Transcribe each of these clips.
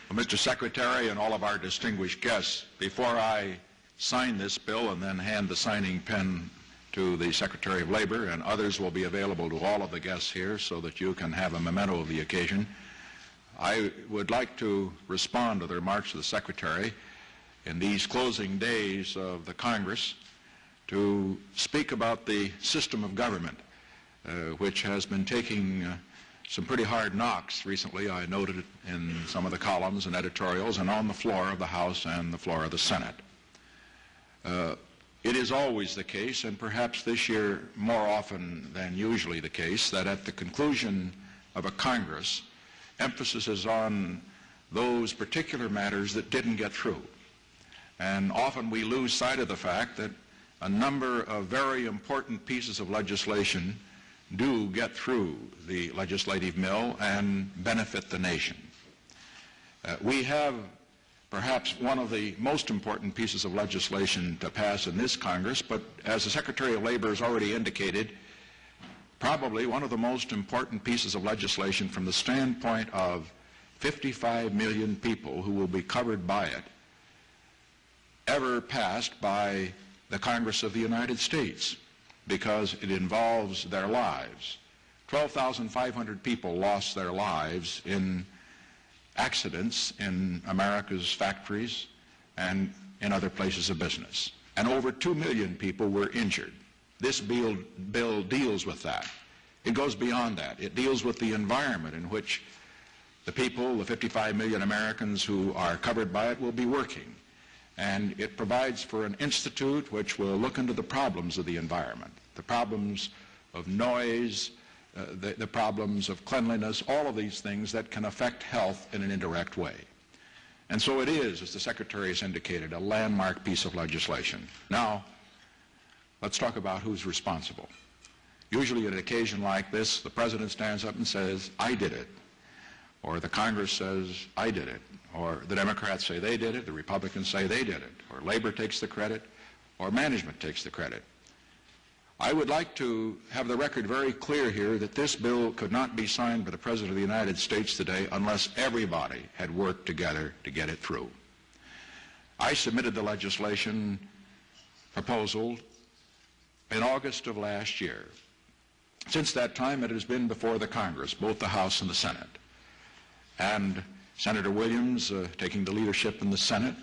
Well, Mr. Secretary and all of our distinguished guests, before I sign this bill and then hand the signing pen to the Secretary of Labor, and others will be available to all of the guests here so that you can have a memento of the occasion, I would like to respond to the remarks of the Secretary in these closing days of the Congress to speak about the system of government, which has been taking some pretty hard knocks recently. I noted it in some of the columns and editorials and on the floor of the House and the floor of the Senate. It is always the case, and perhaps this year more often than usually the case, that at the conclusion of a Congress, emphasis is on those particular matters that didn't get through. And often we lose sight of the fact that a number of very important pieces of legislation do get through the legislative mill and benefit the nation. We have perhaps one of the most important pieces of legislation to pass in this Congress, but as the Secretary of Labor has already indicated, probably one of the most important pieces of legislation from the standpoint of 55 million people who will be covered by it ever passed by the Congress of the United States, because it involves their lives. 12,500 people lost their lives in accidents in America's factories and in other places of business. And over 2 million people were injured. This bill deals with that. It goes beyond that. It deals with the environment in which the people, the 55 million Americans who are covered by it, will be working. And it provides for an institute which will look into the problems of the environment, the problems of noise, the problems of cleanliness, all of these things that can affect health in an indirect way. And so it is, as the Secretary has indicated, a landmark piece of legislation. Now, let's talk about who's responsible. Usually at an occasion like this, the President stands up and says, I did it. Or the Congress says, I did it. Or the Democrats say they did it, the Republicans say they did it. Or Labor takes the credit, or management takes the credit. I would like to have the record very clear here that this bill could not be signed by the President of the United States today unless everybody had worked together to get it through. I submitted the legislation proposal in August of last year. Since that time, it has been before the Congress, both the House and the Senate. And Senator Williams taking the leadership in the Senate,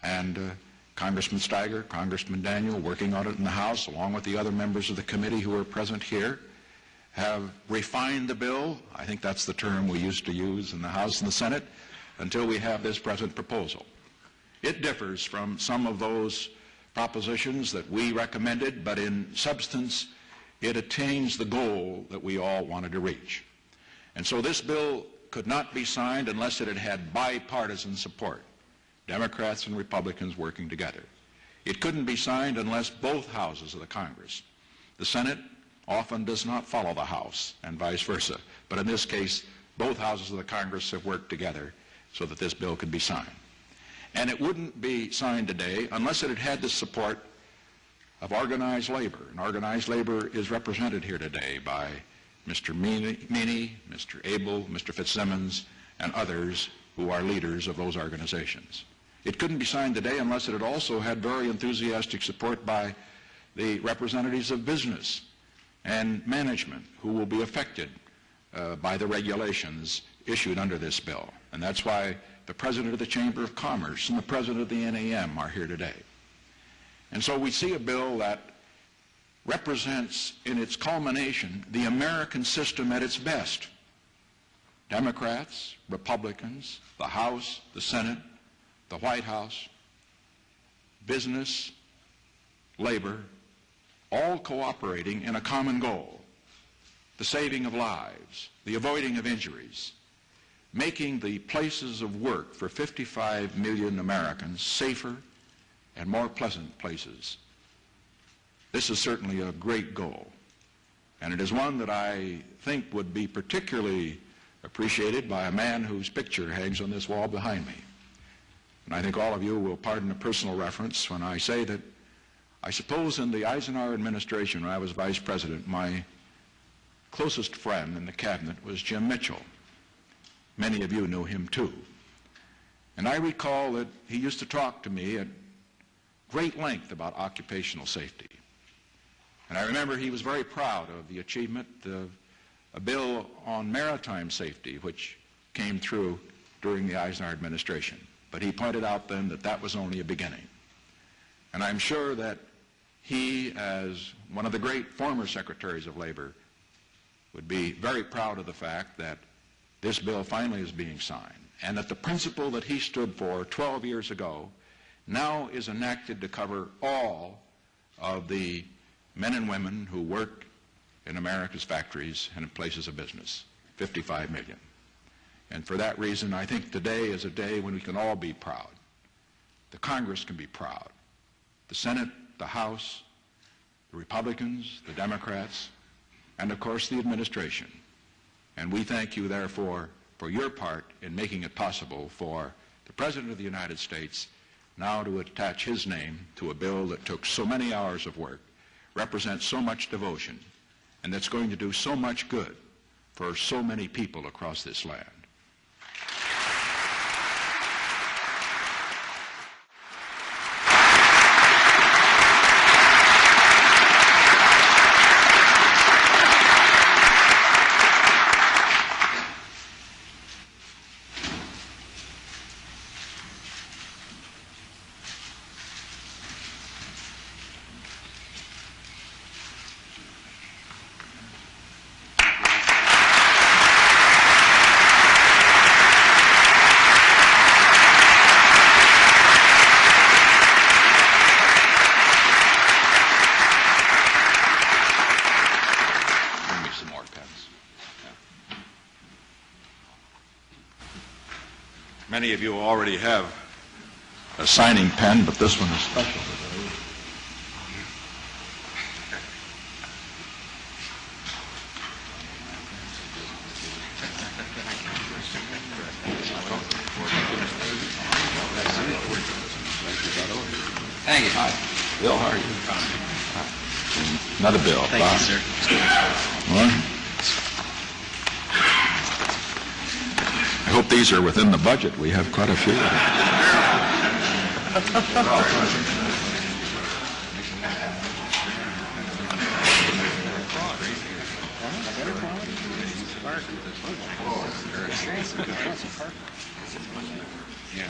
and Congressman Steiger, Congressman Daniel working on it in the House, along with the other members of the committee who are present here, have refined the bill. I think that's the term we used to use in the House and the Senate, until we have this present proposal. It differs from some of those propositions that we recommended, but in substance, it attains the goal that we all wanted to reach. And so this bill could not be signed unless it had had bipartisan support, Democrats and Republicans working together. It couldn't be signed unless both houses of the Congress. The Senate often does not follow the House, and vice versa. But in this case, both houses of the Congress have worked together so that this bill could be signed. And it wouldn't be signed today unless it had had the support of organized labor. And organized labor is represented here today by Mr. Meany, Mr. Abel, Mr. Fitzsimmons, and others who are leaders of those organizations. It couldn't be signed today unless it had also had very enthusiastic support by the representatives of business and management who will be affected by the regulations issued under this bill. And that's why the President of the Chamber of Commerce and the President of the NAM are here today. And so we see a bill that represents in its culmination the American system at its best. Democrats, Republicans, the House, the Senate, the White House, business, labor, all cooperating in a common goal: the saving of lives, the avoiding of injuries, making the places of work for 55 million Americans safer and more pleasant places. This is certainly a great goal, and it is one that I think would be particularly appreciated by a man whose picture hangs on this wall behind me. And I think all of you will pardon a personal reference when I say that I suppose in the Eisenhower administration, when I was vice president, my closest friend in the cabinet was Jim Mitchell. Many of you knew him too. And I recall that he used to talk to me at great length about occupational safety. And I remember he was very proud of the achievement of a bill on maritime safety, which came through during the Eisenhower administration. But he pointed out then that that was only a beginning. And I'm sure that he, as one of the great former secretaries of labor, would be very proud of the fact that this bill finally is being signed, and that the principle that he stood for 12 years ago now is enacted to cover all of the men and women who work in America's factories and in places of business, 55 million. And for that reason, I think today is a day when we can all be proud. The Congress can be proud. The Senate, the House, the Republicans, the Democrats, and of course the administration. And we thank you, therefore, for your part in making it possible for the President of the United States now to attach his name to a bill that took so many hours of work, represents so much devotion, and that's going to do so much good for so many people across this land. Many of you already have a signing pen, but this one is special today. Thank you. Hi. Bill, how are you? Hi. Another bill. Thank you, sir. All right. I hope these are within the budget. We have quite a few. Yeah.